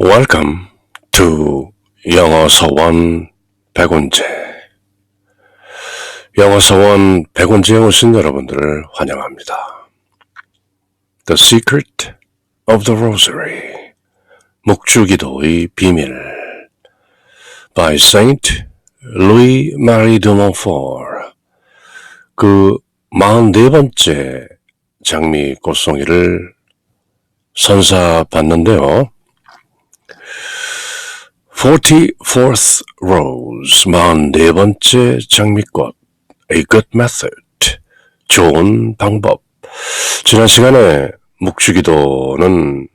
Welcome to 영어 서원 백운제. 영어 서원 백운제에 오신 여러분들을 환영합니다. The Secret of the Rosary. 묵주기도의 비밀. By Saint Louis Marie de Montfort. 그 44번째 장미 꽃송이를 선사받는데요. 44th Rose, 44번째 장미꽃. A good method, 좋은 방법. 지난 시간에 묵주기도는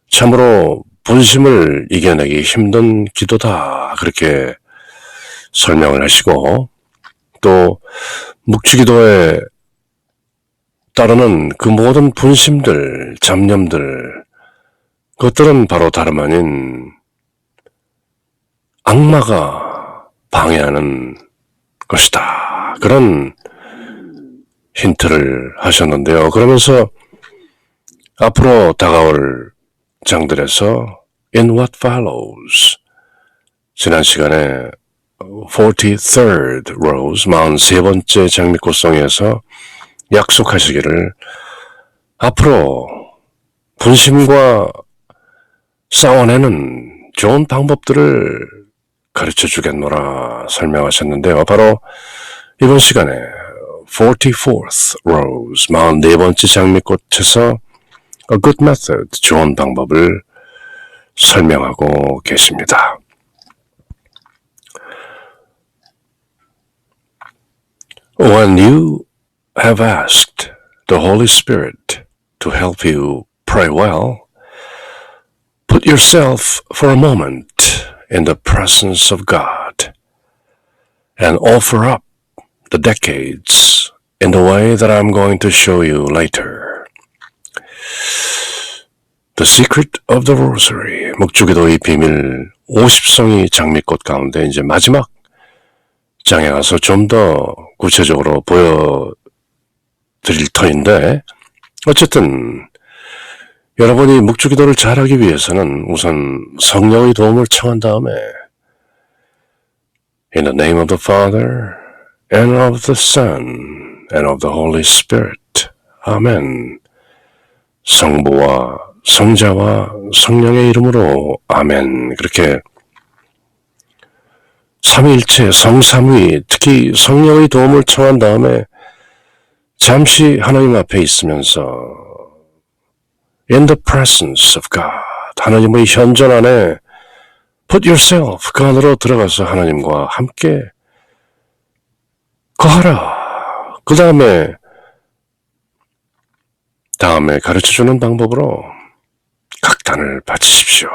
참으로 분심을 이겨내기 힘든 기도다, 그렇게 설명을 하시고, 또 묵주기도에 따르는 그 모든 분심들, 잡념들, 그것들은 바로 다름 아닌 악마가 방해하는 것이다, 그런 힌트를 하셨는데요. 그러면서 앞으로 다가올 장들에서 In what follows, 지난 시간에 43rd Rose, 43번째 장미꽃송이에서 약속하시기를 앞으로 분심과 싸워내는 좋은 방법들을 가르쳐 주겠노라 설명하셨는데요. 바로 이번 시간에 44th Rose, 44번째 장미꽃에서 A good method, 좋은 방법을 설명하고 계십니다. When you have asked the Holy Spirit to help you pray well, put yourself for a moment in the presence of God and offer up the decades in the way that I'm going to show you later. The Secret of the Rosary, 묵주기도의 비밀 50송이 장미꽃 가운데 이제 마지막 장에 가서 좀 더 구체적으로 보여드릴 터인데, 어쨌든 여러분이 묵주기도를 잘하기 위해서는 우선 성령의 도움을 청한 다음에 In the name of the Father and of the Son and of the Holy Spirit. 아멘. 성부와 성자와 성령의 이름으로 아멘. 그렇게 삼위일체 성삼위, 특히 성령의 도움을 청한 다음에 잠시 하나님 앞에 있으면서 In the presence of God, 하나님의 현존 안에 Put yourself, 그 안으로 들어가서 하나님과 함께 거하라. 그 다음에 가르쳐주는 방법으로 각단을 바치십시오.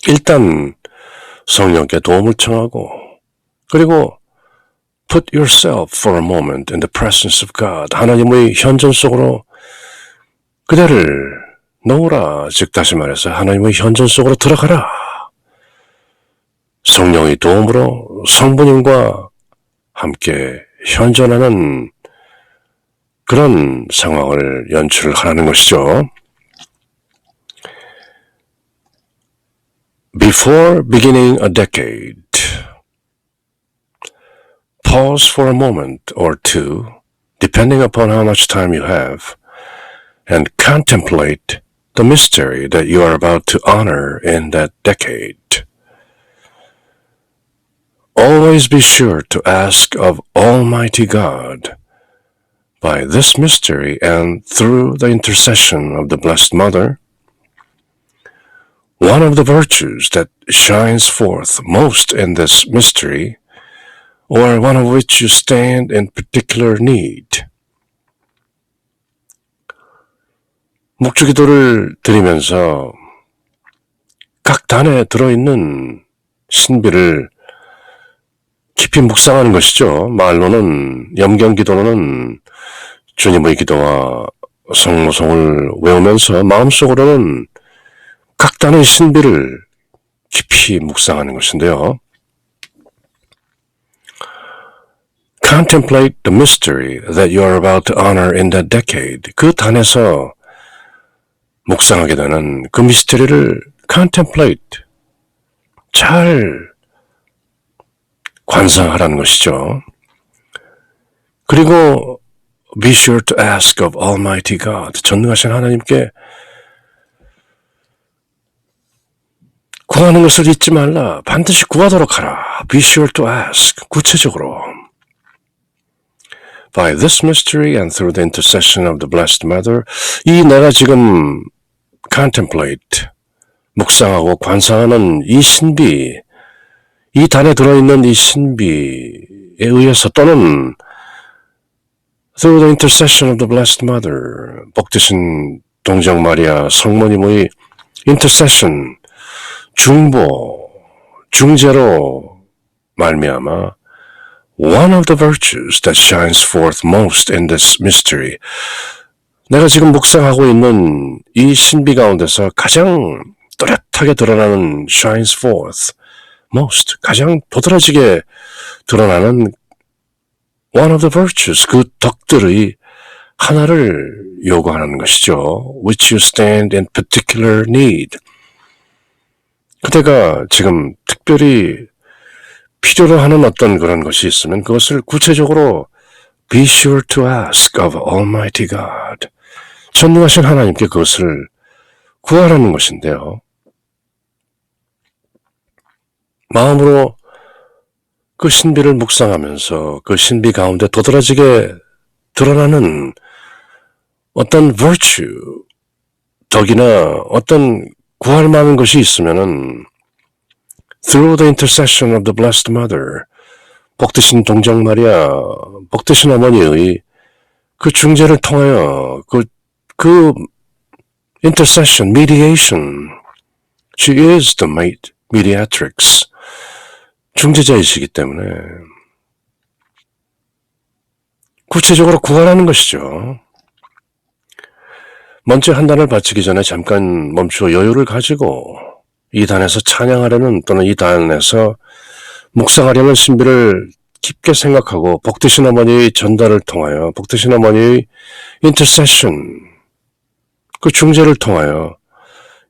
일단 성령께 도움을 청하고, 그리고 Put yourself for a moment in the presence of God, 하나님의 현존 속으로 그대를 놓으라. 즉 다시 말해서 하나님의 현존 속으로 들어가라. 성령의 도움으로 성부님과 함께 현존하는 그런 상황을 연출하는 것이죠. Before beginning a decade, pause for a moment or two, depending upon how much time you have, and contemplate the mystery that you are about to honor in that decade. Always be sure to ask of Almighty God, by this mystery and through the intercession of the Blessed Mother, one of the virtues that shines forth most in this mystery, or one of which you stand in particular need. 묵주기도를 드리면서 각 단에 들어있는 신비를 깊이 묵상하는 것이죠. 말로는, 염경기도로는 주님의 기도와 성모송을 외우면서 마음속으로는 각 단의 신비를 깊이 묵상하는 것인데요. Contemplate the mystery that you are about to honor in that decade. 그 단에서 묵상하게 되는 그 미스터리를 contemplate, 잘 관상하라는 것이죠. 그리고 be sure to ask of Almighty God, 전능하신 하나님께 구하는 것을 잊지 말라. 반드시 구하도록 하라. Be sure to ask, 구체적으로. By this mystery and through the intercession of the Blessed Mother, 이 내가 지금 contemplate, 묵상하고 관상하는 이 신비, 이 단에 들어있는 이 신비에 의해서 또는 through the intercession of the Blessed Mother, 복되신 동정 마리아 성모님의 intercession, 중보, 중재로 말미암아 one of the virtues that shines forth most in this mystery, 내가 지금 묵상하고 있는 이 신비 가운데서 가장 또렷하게 드러나는 shines forth most, 가장 도드라지게 드러나는 one of the virtues, 그 덕들의 하나를 요구하는 것이죠. which you stand in particular need. 그대가 지금 특별히 필요로 하는 어떤 그런 것이 있으면 그것을 구체적으로 be sure to ask of Almighty God. 전능하신 하나님께 그것을 구하라는 것인데요. 마음으로 그 신비를 묵상하면서 그 신비 가운데 도드라지게 드러나는 어떤 virtue, 덕이나 어떤 구할 만한 것이 있으면은 through the intercession of the Blessed Mother, 복되신 동정 마리아, 복되신 어머니의 그 중재를 통하여 그 intercession, mediation, she is the mediatrix, 중재자이시기 때문에 구체적으로 구하라는 것이죠. 먼저 한 단을 바치기 전에 잠깐 멈추어 여유를 가지고 이 단에서 찬양하려는 또는 이 단에서 묵상하려는 신비를 깊게 생각하고 복되신 어머니의 전달을 통하여 복되신 어머니의 intercession, 그 중재를 통하여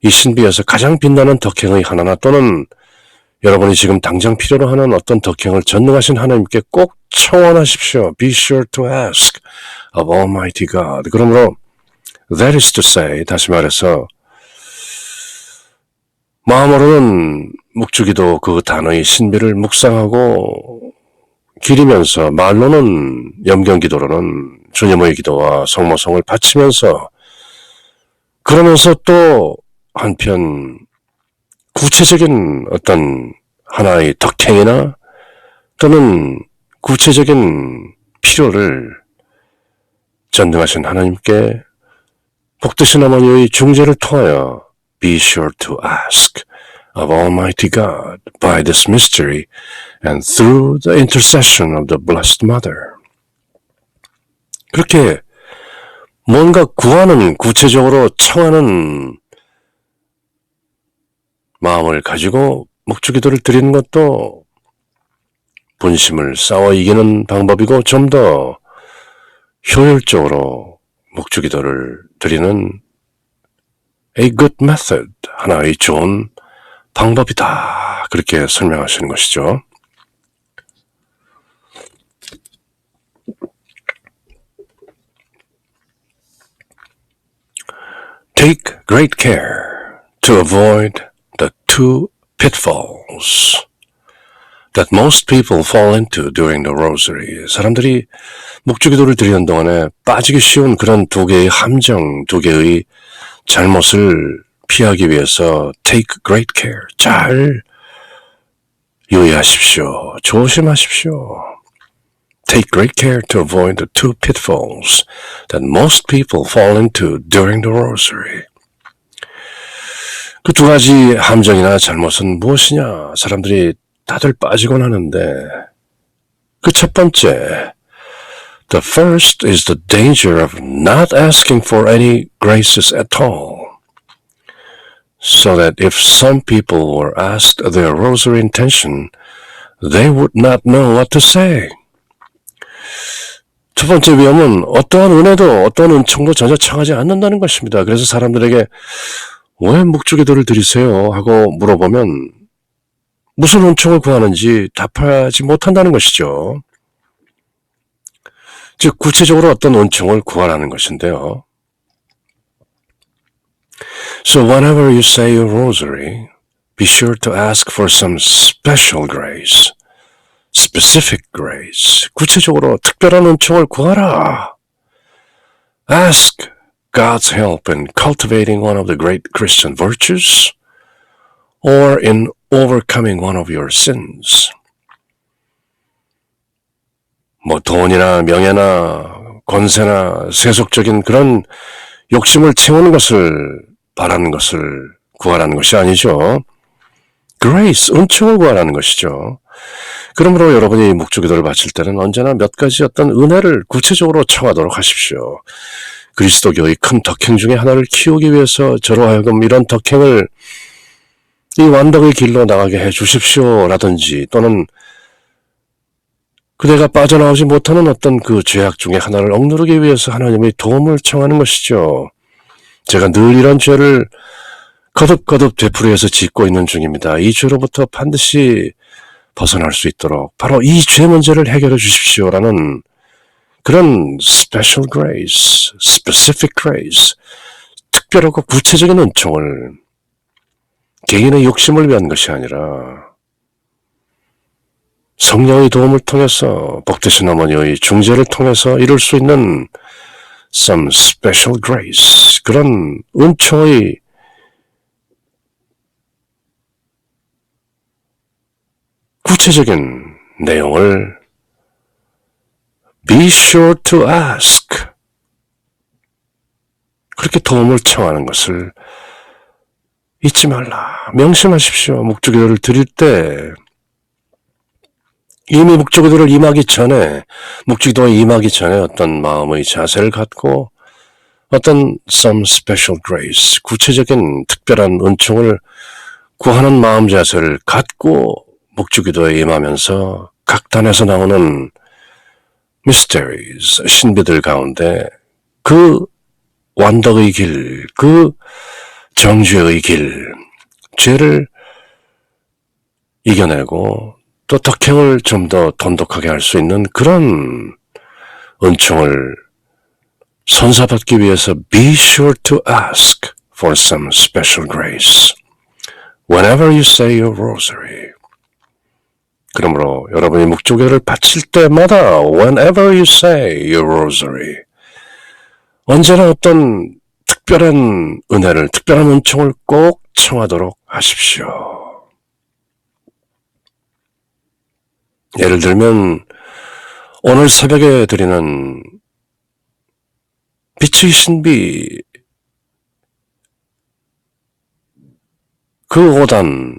이 신비에서 가장 빛나는 덕행의 하나나 또는 여러분이 지금 당장 필요로 하는 어떤 덕행을 전능하신 하나님께 꼭 청원하십시오. Be sure to ask of Almighty God. 그러므로 that is to say, 다시 말해서 마음으로는 묵주기도 그 단어의 신비를 묵상하고 기리면서 말로는 염경기도로는 주님의 기도와 성모성을 바치면서 그러면서 또 한편 구체적인 어떤 하나의 덕행이나 또는 구체적인 필요를 전능하신 하나님께 복되신 어머니의 중재를 통하여 be sure to ask of Almighty God by this mystery and through the intercession of the Blessed Mother. 그렇게 뭔가 구하는, 구체적으로 청하는 마음을 가지고 묵주기도를 드리는 것도 분심을 싸워 이기는 방법이고 좀 더 효율적으로 묵주기도를 드리는 a good method, 하나의 좋은 방법이다. 그렇게 설명하시는 것이죠. Take great care to avoid the two pitfalls that most people fall into during the rosary. 사람들이 묵주기도를 드리는 동안에 빠지기 쉬운 그런 두 개의 함정, 두 개의 잘못을 피하기 위해서 take great care, 잘 유의하십시오. 조심하십시오. Take great care to avoid the two pitfalls that most people fall into during the rosary. 그 두 가지 함정이나 잘못은 무엇이냐? 사람들이 다들 빠지곤 하는데 그 첫 번째, the first is the danger of not asking for any graces at all. So that if some people were asked their rosary intention, they would not know what to say. 첫 번째 위험은 어떠한 은혜도 어떠한 은총도 전혀 청하지 않는다는 것입니다. 그래서 사람들에게 왜 묵주기도를 드리세요? 하고 물어보면 무슨 은총을 구하는지 답하지 못한다는 것이죠. 즉 구체적으로 어떤 은총을 구하라는 것인데요. So whenever you say your rosary, be sure to ask for some special grace. Specific grace. 구체적으로 특별한 은총을 구하라. Ask God's help in cultivating one of the great Christian virtues or in overcoming one of your sins. 돈이나 명예나 권세나 세속적인 그런 욕심을 채우는 것을 바라는 것을 구하라는 것이 아니죠. Grace, 은총을 구하라는 것이죠. 그러므로 여러분이 묵주기도를 바칠 때는 언제나 몇 가지 어떤 은혜를 구체적으로 청하도록 하십시오. 그리스도교의 큰 덕행 중에 하나를 키우기 위해서 저로 하여금 이런 덕행을 이 완덕의 길로 나가게 해 주십시오 라든지 또는 그대가 빠져나오지 못하는 어떤 그 죄악 중에 하나를 억누르기 위해서 하나님의 도움을 청하는 것이죠. 제가 늘 이런 죄를 거듭거듭 되풀이해서 짓고 있는 중입니다. 이 죄로부터 반드시 벗어날 수 있도록 바로 이 죄 문제를 해결해 주십시오라는 그런 special grace, specific grace, 특별하고 구체적인 은총을 개인의 욕심을 위한 것이 아니라 성령의 도움을 통해서 복되신 어머니의 중재를 통해서 이룰 수 있는 some special grace, 그런 은총의 구체적인 내용을 be sure to ask. 그렇게 도움을 청하는 것을 잊지 말라. 명심하십시오. 묵주기도를 드릴 때 이미 묵주기도에 임하기 전에 어떤 마음의 자세를 갖고 어떤 some special grace, 구체적인 특별한 은총을 구하는 마음 자세를 갖고 묵주기도에 임하면서 각 단에서 나오는 mysteries, 신비들 가운데 그 완덕의 길, 그 정죄의 길, 죄를 이겨내고 또 덕행을 좀 더 돈독하게 할 수 있는 그런 은총을 선사받기 위해서 be sure to ask for some special grace whenever you say your rosary. 그러므로 여러분이 묵주기도를 바칠 때마다 whenever you say your rosary, 언제나 어떤 특별한 은혜를, 특별한 은총을 꼭 청하도록 하십시오. 예를 들면 오늘 새벽에 드리는 빛의 신비 그 5단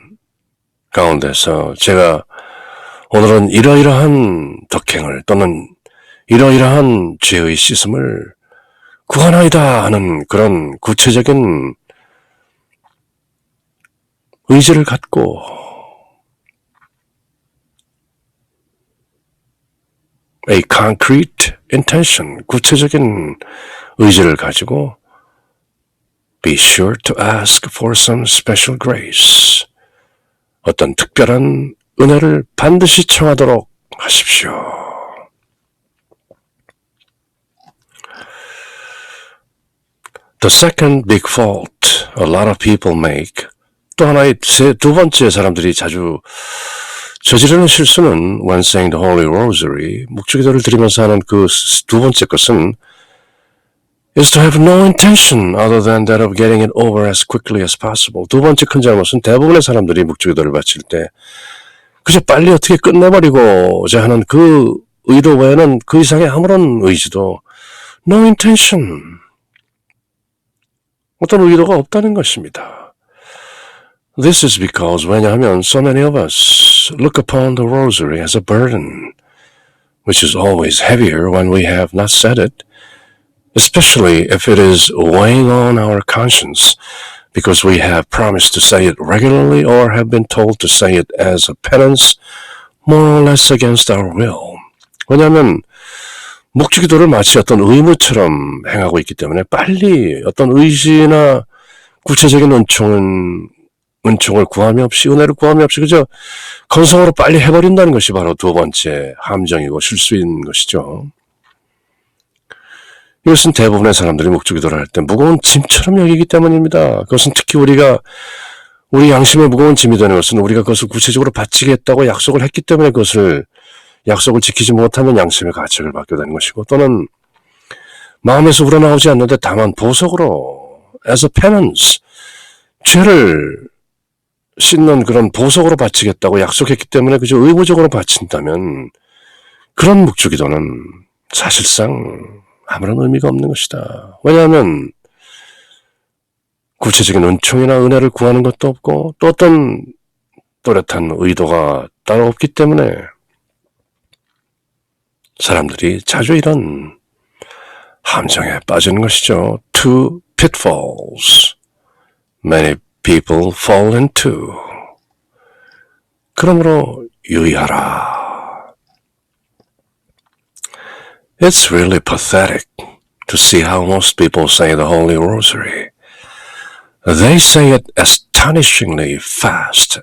가운데서 제가 오늘은 이러이러한 덕행을 또는 이러이러한 죄의 씻음을 구하나이다 하는 그런 구체적인 의지를 갖고 a concrete intention, 구체적인 의지를 가지고 be sure to ask for some special grace, 어떤 특별한 은혜를 반드시 청하도록 하십시오. The second big fault a lot of people make, 또 하나의 두 번째 사람들이 자주 저지르는 실수는 when saying the Holy Rosary, 묵주기도를 드리면서 하는 그 두 번째 것은 is to have no intention other than that of getting it over as quickly as possible. 두 번째 큰 잘못은 대부분의 사람들이 묵주기도를 바칠 때 그저 빨리 어떻게 끝내버리고자 하는 그 의도 외에는 그 이상의 아무런 의지도 no intention, 어떤 의도가 없다는 것입니다. This is because 왜냐하면 so many of us look upon the rosary as a burden, which is always heavier when we have not said it, especially if it is weighing on our conscience because we have promised to say it regularly or have been told to say it as a penance more or less against our will. 왜냐하면 묵주기도를 마치 어떤 의무처럼 행하고 있기 때문에 빨리 어떤 의지나 구체적인 은총을 구함이 없이, 은혜를 구함이 없이 그저 건성으로 빨리 해버린다는 것이 바로 두 번째 함정이고 실수인 것이죠. 이것은 대부분의 사람들이 묵주기도를 할 때 무거운 짐처럼 여기기 때문입니다. 그것은 특히 우리 양심의 무거운 짐이 되는 것은 우리가 그것을 구체적으로 바치겠다고 약속을 했기 때문에 약속을 지키지 못하면 양심의 가책을 받게 되는 것이고, 또는 마음에서 우러나오지 않는데 다만 보석으로 as a penance, 죄를 씻는 그런 보석으로 바치겠다고 약속했기 때문에 그저 의무적으로 바친다면 그런 묵주기도는 사실상 아무런 의미가 없는 것이다. 왜냐하면 구체적인 은총이나 은혜를 구하는 것도 없고 또 어떤 또렷한 의도가 따로 없기 때문에 사람들이 자주 이런 함정에 빠지는 것이죠. Two pitfalls many people fall into. 그러므로 유의하라. It's really pathetic to see how most people say the Holy Rosary. They say it astonishingly fast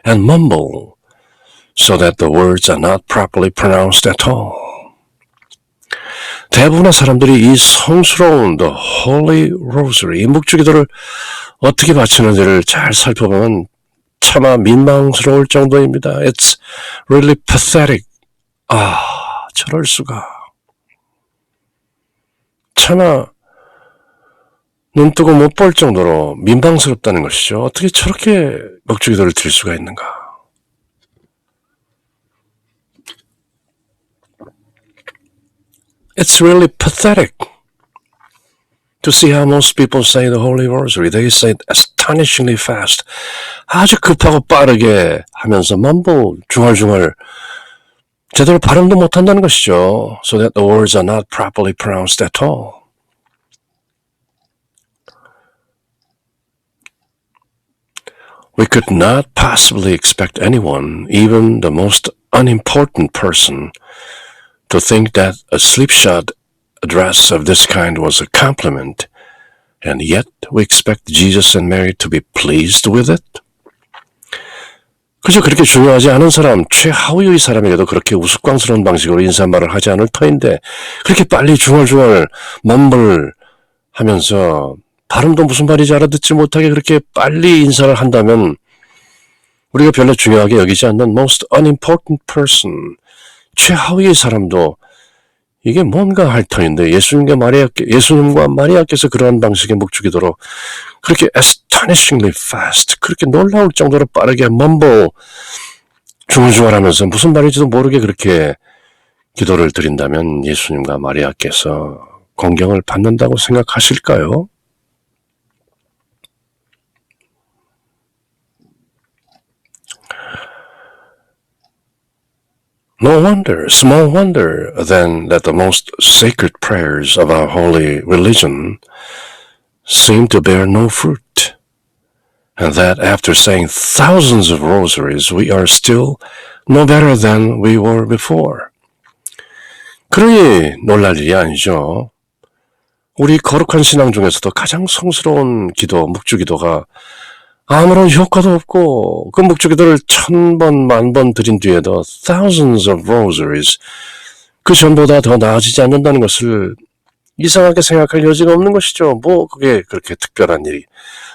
and mumble so that the words are not properly pronounced at all. 대부분의 사람들이 이 성스러운 The Holy Rosary, 이 묵주기도를 어떻게 바치는지를 잘 살펴보면 차마 민망스러울 정도입니다. It's really pathetic. 저럴 수가. 차마 눈뜨고 못 볼 정도로 민망스럽다는 것이죠. 어떻게 저렇게 묵주기도를 드릴 수가 있는가. It's really pathetic to see how most people say the Holy Rosary. They say it astonishingly fast. 아주 급하고 빠르게 하면서 mumble, 중얼중얼 제대로 발음도 못한다는 것이죠. So that the words are not properly pronounced at all. We could not possibly expect anyone, even the most unimportant person, to think that a slipshod address of this kind was a compliment, and yet we expect Jesus and Mary to be pleased with it? 그저 그렇게 중요하지 않은 사람, 최하위의 사람에게도 그렇게 우스꽝스러운 방식으로 인사말을 하지 않을 터인데 그렇게 빨리 중얼중얼 멈불하면서 발음도 무슨 말인지 알아듣지 못하게 그렇게 빨리 인사를 한다면 우리가 별로 중요하게 여기지 않는 most unimportant person, 최하위의 사람도 이게 뭔가 할 터인데 예수님과 마리아께서 그러한 방식의 묵주기도로 그렇게 astonishingly fast, 그렇게 놀라울 정도로 빠르게 mumble, 중얼중얼하면서 무슨 말인지도 모르게 그렇게 기도를 드린다면 예수님과 마리아께서 공경을 받는다고 생각하실까요? Small wonder then that the most sacred prayers of our holy religion seem to bear no fruit, and that after saying thousands of rosaries we are still no better than we were before. 그러니 놀랄 일이 아니죠. 우리 거룩한 신앙 중에서도 가장 성스러운 기도, 묵주기도가 아무런 효과도 없고 그 묵주기도를 1000번, 10,000번 드린 뒤에도 thousands of rosaries, 그 전보다 더 나아지지 않는다는 것을 이상하게 생각할 여지가 없는 것이죠. 그게 그렇게 특별한 일이,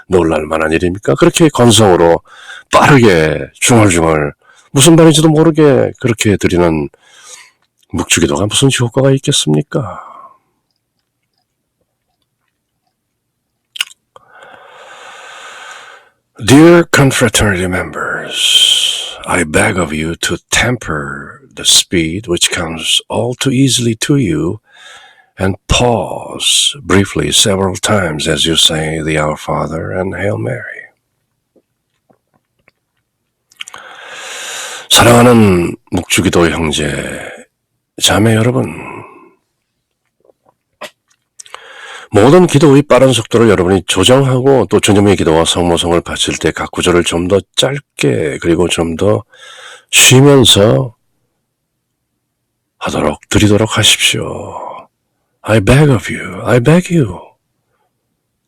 놀랄 만한 일입니까? 그렇게 건성으로 빠르게 중얼중얼 무슨 말인지도 모르게 그렇게 드리는 묵주기도가 무슨 효과가 있겠습니까? Dear confraternity members, I beg of you to temper the speed which comes all too easily to you and pause briefly several times as you say the Our Father and Hail Mary. 사랑하는 묵주기도 형제, 자매 여러분, 모든 기도의 빠른 속도를 여러분이 조정하고 또 주님의 기도와 성모성을 바칠 때 각 구절을 좀 더 짧게 그리고 좀 더 쉬면서 드리도록 하십시오. I beg of you, I beg you.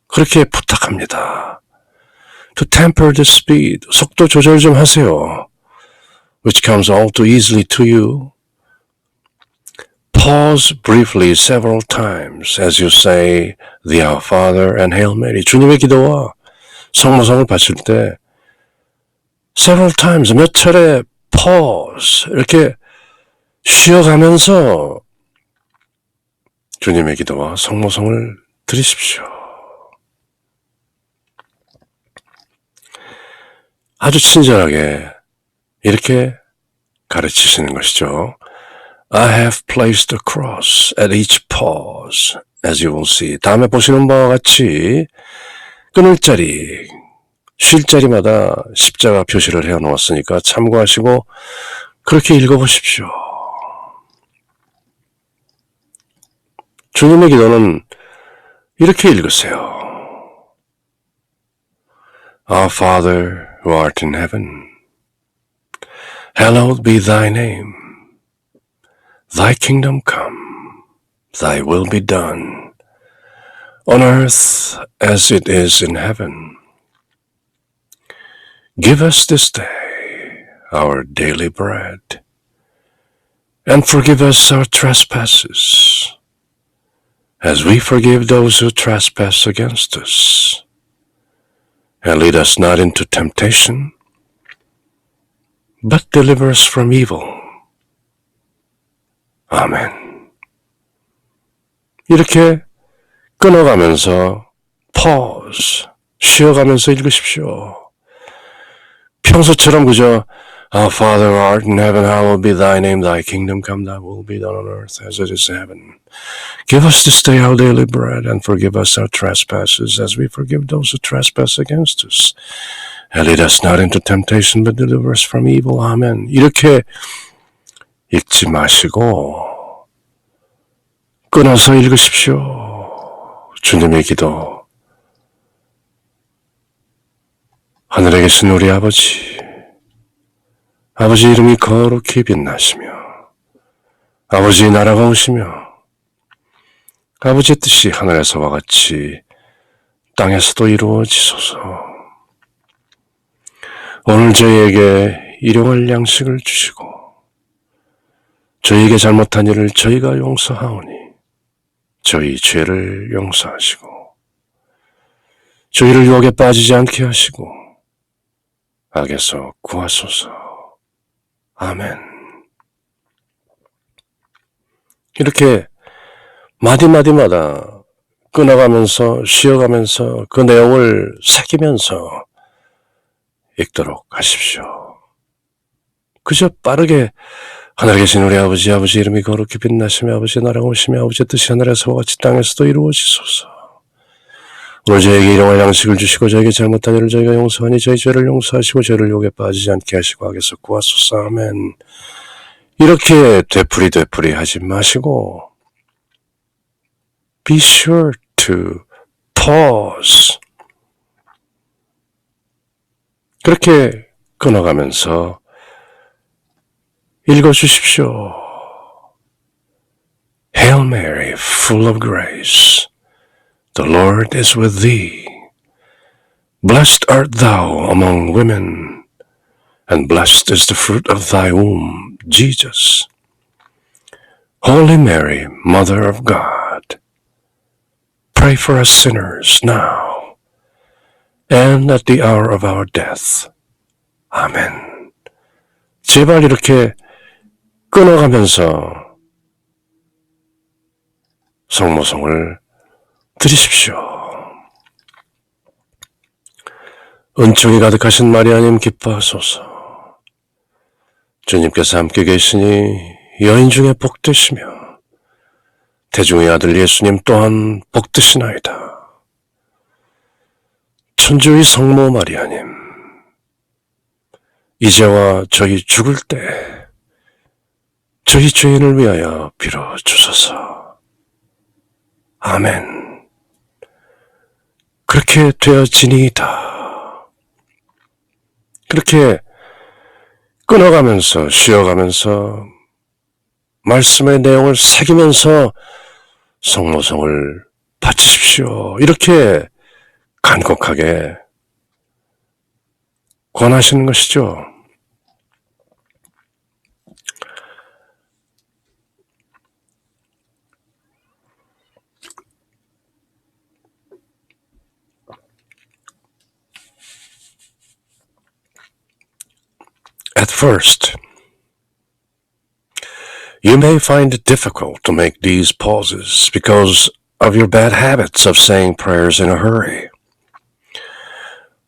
그렇게 부탁합니다. To temper the speed, 속도 조절 좀 하세요. Which comes all too easily to you. Pause briefly several times as you say the Our Father and Hail Mary. 주님의 기도와 성모성을 바칠 때 several times, 몇 차례 pause, 이렇게 쉬어가면서 주님의 기도와 성모성을 드리십시오. 아주 친절하게 이렇게 가르치시는 것이죠. I have placed a cross at each pause, as you will see. 다음에 보시는 바와 같이 끊을 자리, 쉴 자리마다 십자가 표시를 해놓았으니까 참고하시고 그렇게 읽어보십시오. 주님의 기도는 이렇게 읽으세요. Our Father who art in heaven, hallowed be thy name. Thy kingdom come, thy will be done, on earth as it is in heaven. Give us this day our daily bread, and forgive us our trespasses, as we forgive those who trespass against us. And lead us not into temptation, but deliver us from evil. 아멘. 이렇게 끊어가면서 pause, 쉬어가면서 읽으십시오. 평소처럼 그저 Our Father who art in heaven, hallowed be thy name, thy kingdom come, thy will be done on earth as it is in heaven. Give us this day our daily bread, and forgive us our trespasses, as we forgive those who trespass against us. And lead us not into temptation, but deliver us from evil. 아멘. 이렇게 읽지 마시고 끊어서 읽으십시오. 주님의 기도. 하늘에 계신 우리 아버지, 아버지 이름이 거룩히 빛나시며 아버지의 나라가 오시며 아버지의 뜻이 하늘에서와 같이 땅에서도 이루어지소서. 오늘 저희에게 일용할 양식을 주시고 저희에게 잘못한 일을 저희가 용서하오니 저희 죄를 용서하시고 저희를 유혹에 빠지지 않게 하시고 악에서 구하소서. 아멘. 이렇게 마디마디마다 끊어가면서 쉬어가면서 그 내용을 새기면서 읽도록 하십시오. 그저 빠르게 하늘에 계신 우리 아버지, 아버지 이름이 거룩히 빛나시며 아버지 나라가 오시며 아버지 뜻이 하늘에서와 같이 땅에서도 이루어지소서. 오늘 저에게 일용할 양식을 주시고 저에게 잘못한 일을 저희가 용서하니 저희 죄를 용서하시고 저를 유혹에 빠지지 않게 하시고 악에서 구하소서. 아멘. 이렇게 되풀이 하지 마시고 Be sure to pause. 그렇게 끊어가면서 읽어주십시오. Hail Mary, full of grace. The Lord is with thee. Blessed art thou among women, and blessed is the fruit of thy womb, Jesus. Holy Mary, Mother of God, pray for us sinners now and at the hour of our death. 아멘. 제발 이렇게 끊어가면서 성모성을 드리십시오. 은총이 가득하신 마리아님 기뻐하소서. 주님께서 함께 계시니 여인 중에 복되시며 태중의 아들 예수님 또한 복되시나이다. 천주의 성모 마리아님, 이제와 저희 죽을 때 저희 죄인을 위하여 빌어주소서. 아멘. 그렇게 되어지니이다. 그렇게 끊어가면서 쉬어가면서 말씀의 내용을 새기면서 성모성을 바치십시오. 이렇게 간곡하게 권하시는 것이죠. At first, you may find it difficult to make these pauses because of your bad habits of saying prayers in a hurry.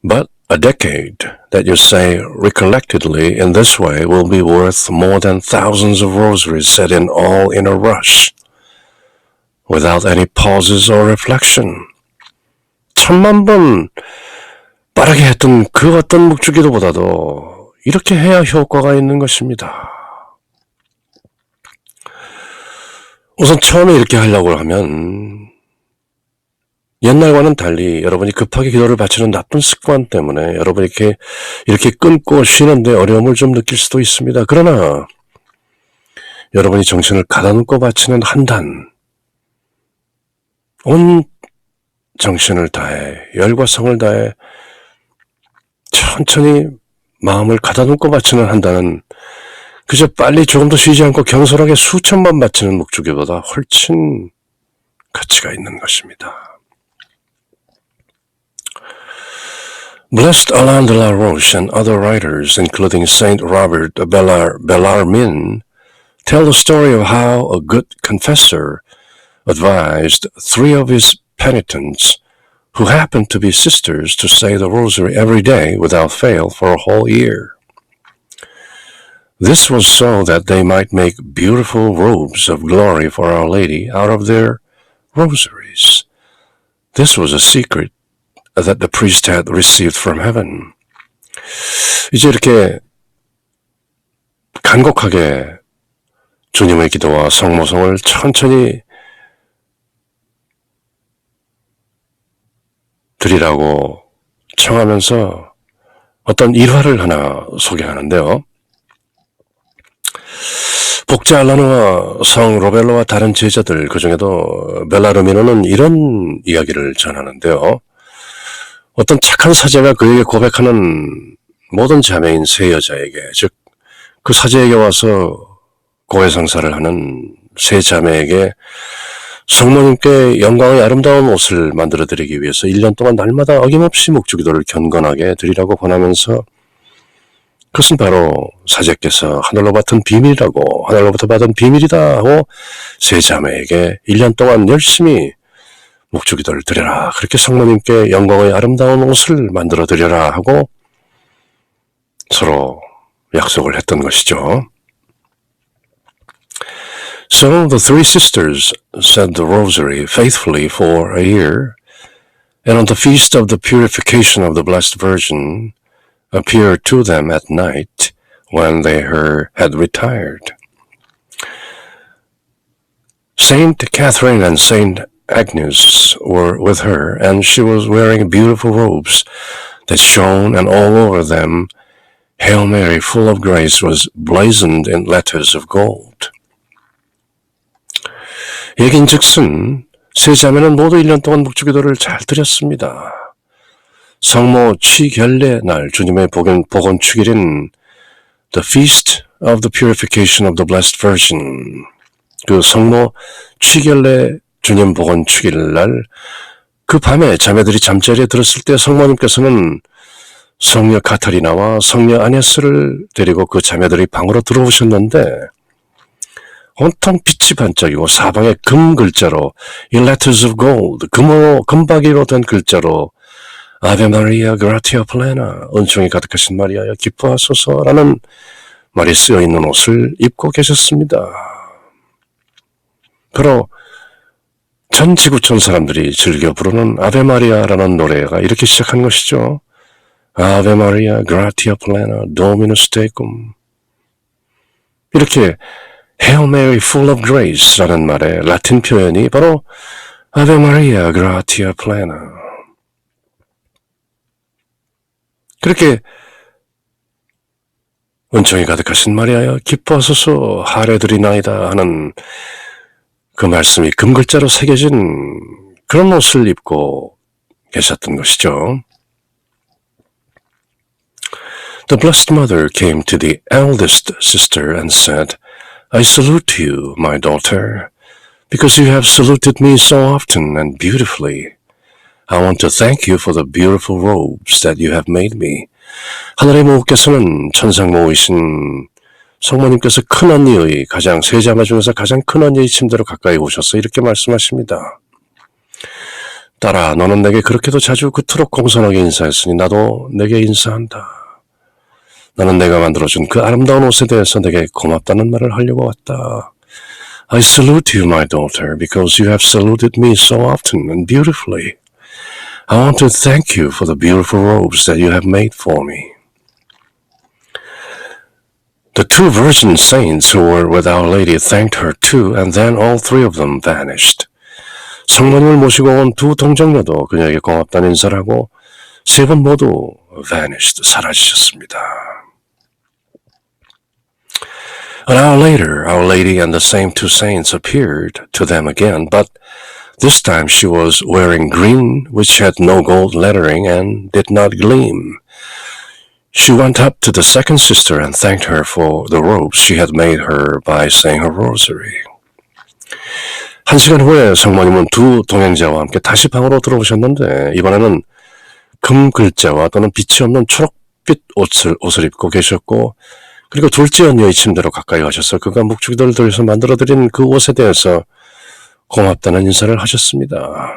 But a decade that you say recollectedly in this way will be worth more than thousands of rosaries said all in a rush, without any pauses or reflection. 10,000번 빠르게 했던 그 어떤 묵주기도보다도 이렇게 해야 효과가 있는 것입니다. 우선 처음에 이렇게 하려고 하면 옛날과는 달리 여러분이 급하게 기도를 바치는 나쁜 습관 때문에 여러분이 이렇게 끊고 쉬는데 어려움을 좀 느낄 수도 있습니다. 그러나 여러분이 정신을 가다놓고 바치는 한 단, 온 정신을 다해 열과 성을 다해 천천히 마음을 가다놓고 바치는 한 단은 그저 빨리 조금 더 쉬지 않고 경솔하게 수천 번 바치는 묵주기보다 훨씬 가치가 있는 것입니다. Blessed Alain de la Roche and other writers, including Saint Robert Bellarmine, tell the story of how a good confessor advised 3 of his penitents, who happened to be sisters, to say the rosary every day without fail for a whole year. This was so that they might make beautiful robes of glory for Our Lady out of their rosaries. This was a secret that the priest had received from heaven. 이제 이렇게 간곡하게 주님의 기도와 성모성을 천천히 드리라고 청하면서 어떤 일화를 하나 소개하는데요. 복자 알라노와 성 로벨로와 다른 제자들, 그중에도 벨라르미노는 이런 이야기를 전하는데요. 어떤 착한 사제가 그에게 고백하는 모든 자매인 세 여자에게, 즉 그 사제에게 와서 고해성사를 하는 세 자매에게 성모님께 영광의 아름다운 옷을 만들어드리기 위해서 1년 동안 날마다 어김없이 묵주기도를 경건하게 드리라고 권하면서, 그것은 바로 사제께서 하늘로부터 받은 비밀이다 하고 세 자매에게 1년 동안 열심히 묵주기도를 드려라, 그렇게 성모님께 영광의 아름다운 옷을 만들어 드려라 하고 서로 약속을 했던 것이죠. So the 3 sisters said the rosary faithfully for a year, and on the feast of the purification of the Blessed Virgin appeared to them at night when they had retired. Saint Catherine and Saint Agnes were with her, and she was wearing beautiful robes that shone, and all over them Hail Mary, full of grace, was blazoned in letters of gold. 얘긴즉슨 세 자매는 모두 1년 동안 묵주기도를 잘 드렸습니다. 성모 취결례 날, 주님의 복원 축일인 The Feast of the Purification of the Blessed Virgin, 그 성모 취결례 주님 복원 축일 날, 그 밤에 자매들이 잠자리에 들었을 때 성모님께서는 성녀 카타리나와 성녀 아네스를 데리고 그 자매들이 방으로 들어오셨는데, 온통 빛이 반짝이고 사방에 금 글자로 이 letters of gold, 금바기로 된 글자로 아베 마리아 그라티아 플레나, 은총이 가득하신 마리아여 기뻐하소서라는 말이 쓰여 있는 옷을 입고 계셨습니다. 바로 전 지구촌 사람들이 즐겨 부르는 아베 마리아라는 노래가 이렇게 시작한 것이죠. 아베 마리아 그라티아 플레나 도미누스 테쿰. 이렇게 Hail Mary, full of grace라는 말의 라틴 표현이 바로 Ave Maria, gratia plena. 그렇게 은총이 가득하신 마리아여 기뻐하소서 하례드리나이다 하는 그 말씀이 금글자로 새겨진 그런 옷을 입고 계셨던 것이죠. The Blessed Mother came to the eldest sister and said, I salute you, my daughter, because you have saluted me so often and beautifully. I want to thank you for the beautiful robes that you have made me. 하늘의 모국께서는 천상모이신 성모님께서 큰언니의 가장 세 자매 중에서 가장 큰언니의 침대로 가까이 오셔서 이렇게 말씀하십니다. 딸아, 너는 내게 그렇게도 자주 그토록 공손하게 인사했으니 나도 내게 인사한다. 나는 내가 만들어준 그 아름다운 옷에 대해서 내게 고맙다는 말을 하려고 왔다. I salute you, my daughter, because you have saluted me so often and beautifully. I want to thank you for the beautiful robes that you have made for me. The two virgin saints who were with Our Lady thanked her too, and then all three of them vanished. 성모님을 모시고 온 두 동정녀도 그녀에게 고맙다는 인사를 하고 세 분 모두 vanished, 사라지셨습니다. An hour later, Our Lady and the same two saints appeared to them again, but this time she was wearing green, which had no gold lettering and did not gleam. She went up to the second sister and thanked her for the robes she had made her by saying her rosary. 한 시간 후에 성모님은 두 동행자와 함께 다시 방으로 들어오셨는데 이번에는 금 글자와 또는 빛이 없는 초록빛 옷을 입고 계셨고 그리고 둘째 언니의 침대로 가까이 가셔서 그가 묵주기도를 들여서 만들어드린 그 옷에 대해서 고맙다는 인사를 하셨습니다.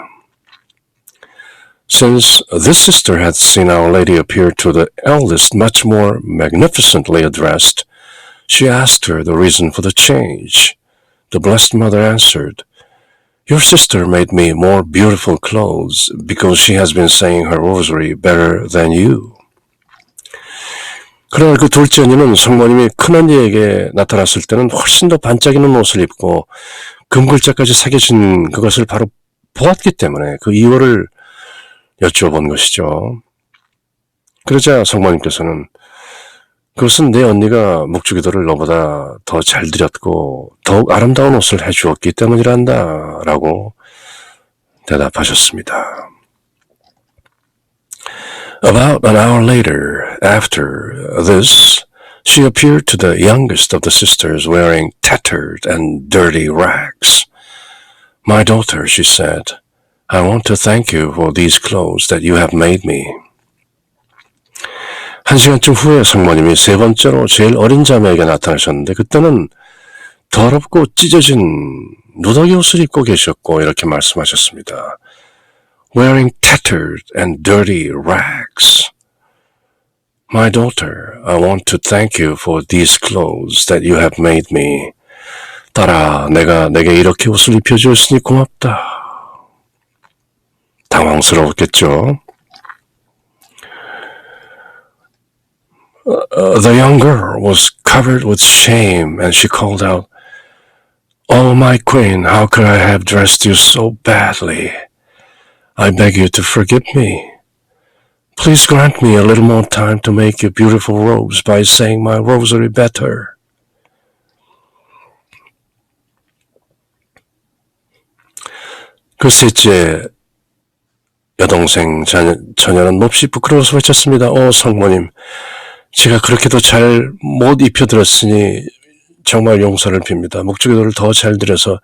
Since this sister had seen Our Lady appear to the eldest much more magnificently dressed, she asked her the reason for the change. The Blessed Mother answered, Your sister made me more beautiful clothes because she has been saying her rosary better than you. 그러나 그 둘째 언니는 성모님이 큰언니에게 나타났을 때는 훨씬 더 반짝이는 옷을 입고 금글자까지 새겨진 그것을 바로 보았기 때문에 그 이유를 여쭤본 것이죠. 그러자 성모님께서는 그것은 내 언니가 묵주기도를 너보다 더 잘 드렸고 더욱 아름다운 옷을 해주었기 때문이란다 라고 대답하셨습니다. About an hour later, after this, she appeared to the youngest of the sisters wearing tattered and dirty rags. My daughter, she said, I want to thank you for these clothes that you have made me. 한 시간쯤 후에 성모님이 세 번째로 제일 어린 자매에게 나타나셨는데 그때는 더럽고 찢어진 누더기 옷을 입고 계셨고 이렇게 말씀하셨습니다. Wearing tattered and dirty rags. My daughter, I want to thank you for these clothes that you have made me. 딸아, 내가 내게 이렇게 옷을 입혀주었으니 고맙다. 당황스러웠겠죠. The young girl was covered with shame and she called out, Oh, my queen, how could I have dressed you so badly? I beg you to forgive me. Please grant me a little more time to make you beautiful robes by saying my rosary better. 그 셋째 여동생 처녀는 몹시 부끄러워서 외쳤습니다. 성모님, 제가 그렇게도 잘 못 입혀드렸으니 정말 용서를 빕니다. 묵주기도를 더 잘 드려서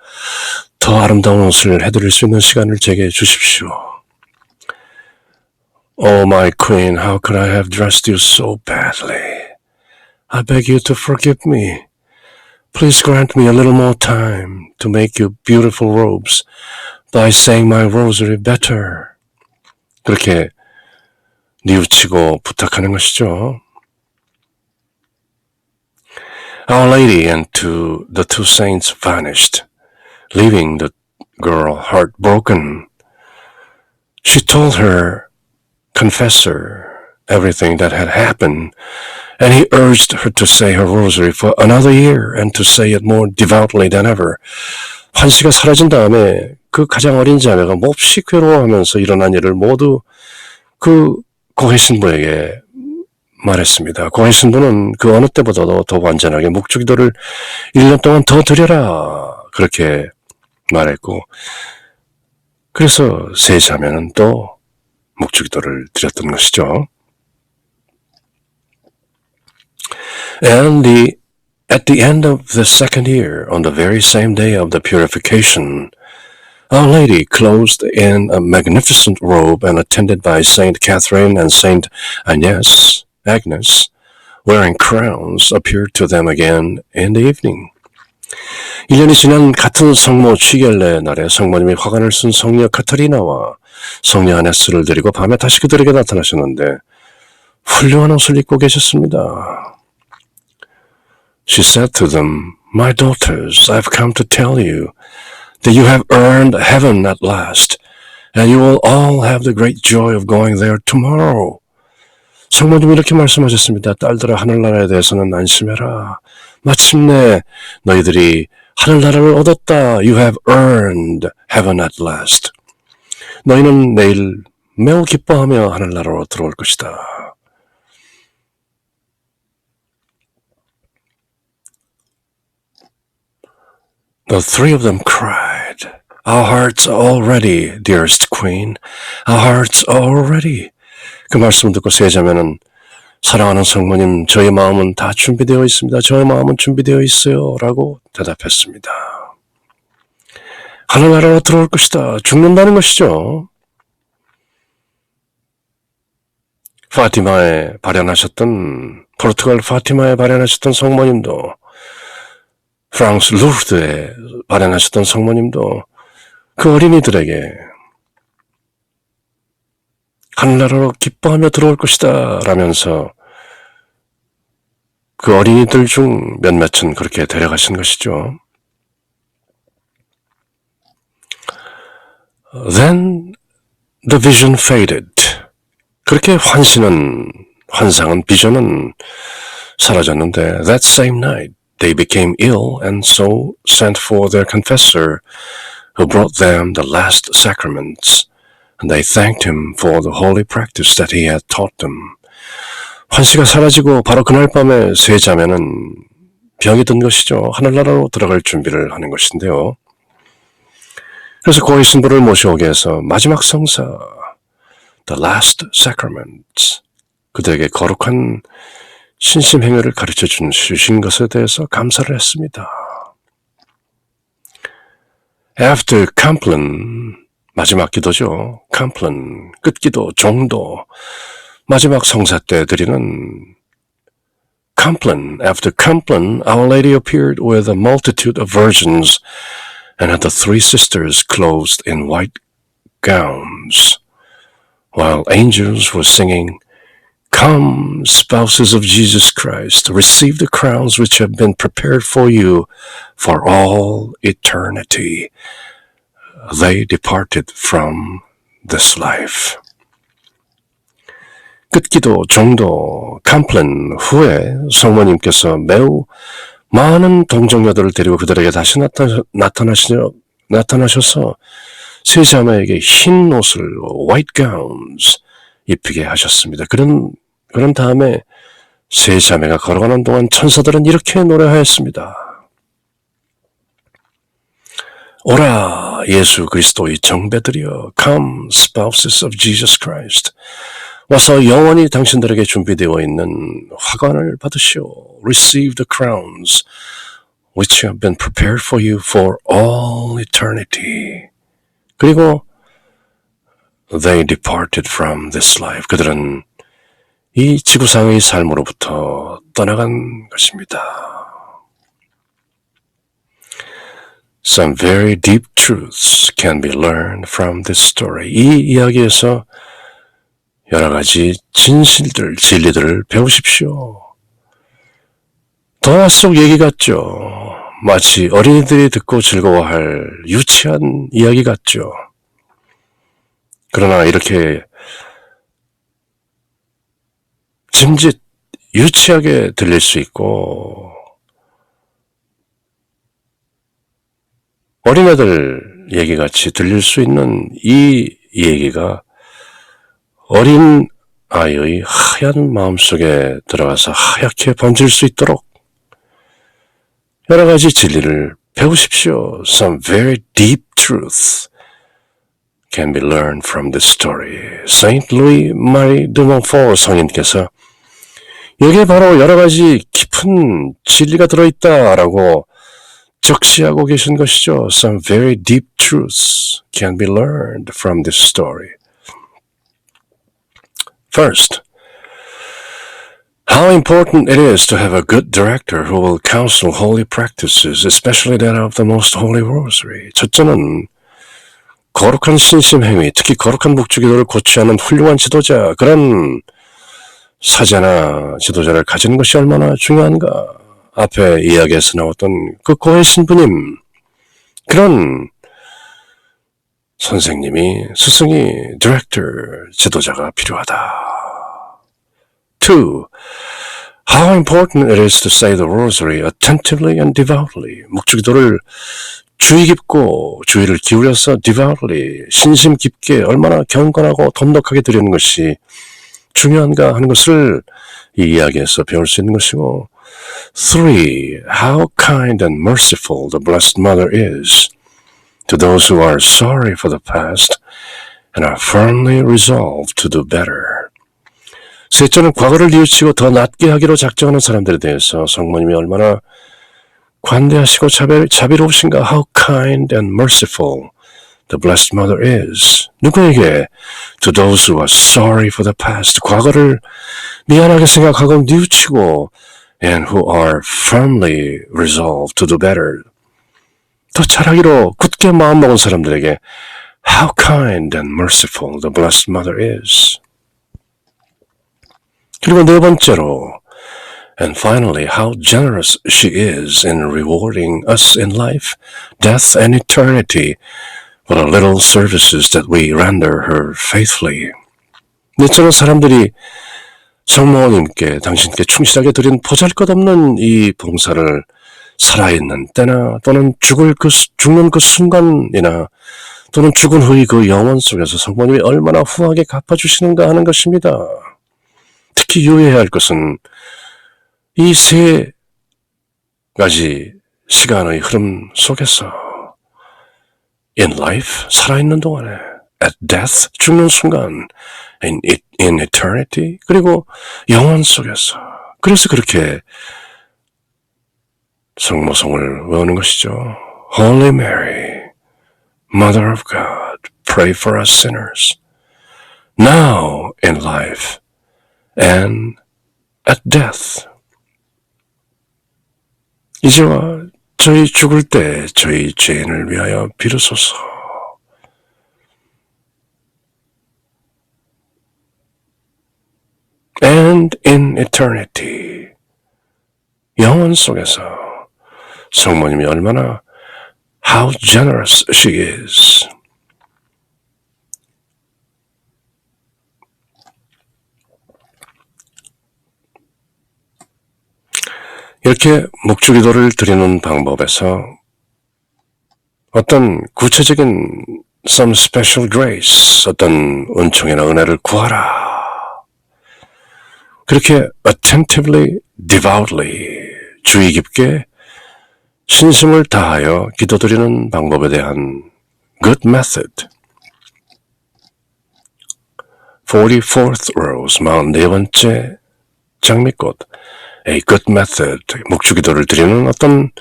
더 아름다운 옷을 해드릴 수 있는 시간을 제게 주십시오. Oh, my queen, how could I have dressed you so badly? I beg you to forgive me. Please grant me a little more time to make you beautiful robes by saying my rosary better. 그렇게 뉘우치고 부탁하는 것이죠. Our Lady and the two saints vanished, leaving the girl heartbroken. She told her confessor everything that had happened, and he urged her to say her rosary for another year and to say it more devoutly than ever. 환씨가 사라진 다음에 그 가장 어린 자매가 몹시 괴로워하면서 일어난 일을 모두 그 고해 신부에게 말했습니다. 고해 신부는 그 어느 때보다도 더 완전하게 묵주기도를 1년 동안 더 드려라 그렇게 말했고, 그래서 세 자매는 또 묵주기도를 드렸던 것이죠. And at the end of the second year, on the very same day of the purification, Our Lady, clothed in a magnificent robe and attended by Saint Catherine and Saint Agnes, wearing crowns, appeared to them again in the evening. 1년이 지난 같은 성모 취결례 날에 성모님이 화관을 쓴 성녀 카타리나와 성녀 아네스를 데리고 밤에 다시 그들에게 나타나셨는데 훌륭한 옷을 입고 계셨습니다. She said to them, My daughters, I've come to tell you that you have earned heaven at last, and you will all have the great joy of going there tomorrow. 성모님이 이렇게 말씀하셨습니다. 딸들아, 하늘나라에 대해서는 안심해라. 마침내 너희들이 하늘나라를 얻었다. You have earned heaven at last. 너희는 내일 매우 기뻐하며 하늘나라로 들어올 것이다. The three of them cried, Our hearts are all ready, dearest queen. Our hearts are all ready. 그 말씀을 듣고 세 자매는 사랑하는 성모님, 저희 마음은 다 준비되어 있습니다. 저희 마음은 준비되어 있어요. 라고 대답했습니다. 하늘나라로 들어올 것이다. 죽는다는 것이죠. 포르투갈 파티마에 발현하셨던 성모님도, 프랑스 루르드에 발현하셨던 성모님도 그 어린이들에게 하늘나라로 기뻐하며 들어올 것이다 라면서 그 어린이들 중 몇몇은 그렇게 데려가신 것이죠. Then the vision faded. 그렇게 환상은 비전은 사라졌는데 that same night they became ill and so sent for their confessor who brought them the last sacraments. And they thanked him for the holy practice that he had taught them. 환시가 사라지고 바로 그날 밤에 세 자매는 병이 든 것이죠. 하늘나라로 들어갈 준비를 하는 것인데요. 그래서 고위 신부를 모셔오게 해서 마지막 성사, the last sacraments, 그들에게 거룩한 신심 행위를 가르쳐 주신 것에 대해서 감사를 했습니다. After Compline, 마지막 기도죠. Compline, 끝기도, 종도, 마지막 성사 때 드리는 Compline. After Compline, Our Lady appeared with a multitude of virgins and had the three sisters clothed in white gowns, while angels were singing, Come, spouses of Jesus Christ, receive the crowns which have been prepared for you for all eternity. They departed from this life. 끝기도, 종도, 캄플린 후에 성모님께서 매우 많은 동정녀들을 데리고 그들에게 다시 나타나셔서 세 자매에게 흰 옷을 white gowns 입히게 하셨습니다. 그런 다음에 세 자매가 걸어가는 동안 천사들은 이렇게 노래하였습니다. 오라 예수 그리스도의 정배들이여, Come, spouses of Jesus Christ. 와서 영원히 당신들에게 준비되어 있는 화관을 받으시오. Receive the crowns which have been prepared for you for all eternity. 그리고 They departed from this life. 그들은 이 지구상의 삶으로부터 떠나간 것입니다. Some very deep truths can be learned from this story. 이 이야기에서 여러 가지 진리들을 배우십시오. 동화 속 얘기 같죠. 마치 어린이들이 듣고 즐거워할 유치한 이야기 같죠. 그러나 이렇게 짐짓 유치하게 들릴 수 있고 어린애들 얘기같이 들릴 수 있는 이 얘기가 어린 아이의 하얀 마음속에 들어가서 하얗게 번질 수 있도록 여러 가지 진리를 배우십시오. Some very deep truth can be learned from this story. Saint Louis Marie de Montfort 성인께서 여기에 바로 여러 가지 깊은 진리가 들어있다라고 적시하고 계신 것이죠. Some very deep truths can be learned from this story. First, how important it is to have a good director who will counsel holy practices, especially that of the most holy rosary. 첫째는 거룩한 신심 행위, 특히 거룩한 묵주기도를 고취하는 훌륭한 지도자, 그런 사제나 지도자를 가지는 것이 얼마나 중요한가. 앞에 이야기에서 나왔던 그 고해 신부님, 그런 선생님이, 스승이, 디렉터, 지도자가 필요하다. 2. How important it is to say the rosary attentively and devoutly. 묵주기도를 주의 깊고 주의를 기울여서 devoutly, 신심 깊게 얼마나 경건하고 돈독하게 드리는 것이 중요한가 하는 것을 이 이야기에서 배울 수 있는 것이고 3. How kind and merciful the Blessed Mother is to those who are sorry for the past and are firmly resolved to do better. 셋째는 과거를 뉘우치고 더 낫게 하기로 작정하는 사람들에 대해서 성모님이 얼마나 관대하시고 자비로우신가. How kind and merciful the Blessed Mother is. 누구에게? To those who are sorry for the past. 과거를 미안하게 생각하고 뉘우치고 and who are firmly resolved to do better. 더 잘하기로 굳게 마음먹은 사람들에게 How kind and merciful the Blessed Mother is. 그리고 네 번째로 And finally, how generous she is in rewarding us in life, death, and eternity for the little services that we render her faithfully. 넷째는 사람들이 성모님께 당신께 충실하게 드린 보잘것없는 이 봉사를 살아있는 때나 또는 죽는 그 순간이나 또는 죽은 후의 그 영원 속에서 성모님이 얼마나 후하게 갚아주시는가 하는 것입니다. 특히 유의해야 할 것은 이 세 가지 시간의 흐름 속에서 in life, 살아있는 동안에 at death, 죽는 순간 in eternity, 그리고 영원 속에서. 그래서 그렇게 성모성을 외우는 것이죠. Holy Mary, Mother of God, pray for us sinners, now in life and at death. 이제와 저희 죽을 때 저희 죄인을 위하여 비로소서. And in eternity, 영원 속에서 성모님이 얼마나 how generous she is. 이렇게 묵주기도를 드리는 방법에서 어떤 구체적인 some special grace, 어떤 은총이나 은혜를 구하라. 그렇게 attentively, devoutly, 주의 깊게 신심을 다하여 기도드리는 방법에 대한 good method. 44th rose, 44번째 장미꽃. A good method, 묵주기도를 드리는 어떤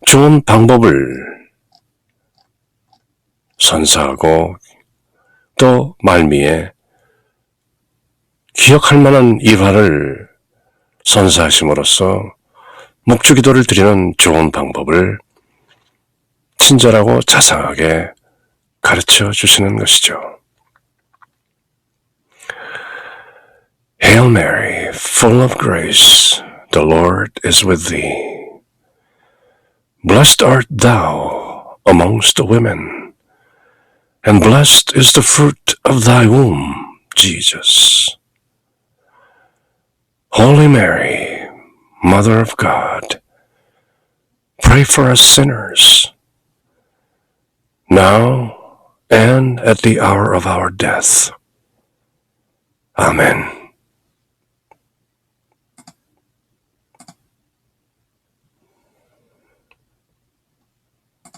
좋은 방법을 선사하고 또 말미에 기억할 만한 일화를 선사하심으로써 묵주기도를 드리는 좋은 방법을 친절하고 자상하게 가르쳐 주시는 것이죠. Hail Mary, full of grace, the Lord is with thee. Blessed art thou amongst women, and blessed is the fruit of thy womb, Jesus. Holy Mary, Mother of God, pray for us sinners, now and at the hour of our death. Amen.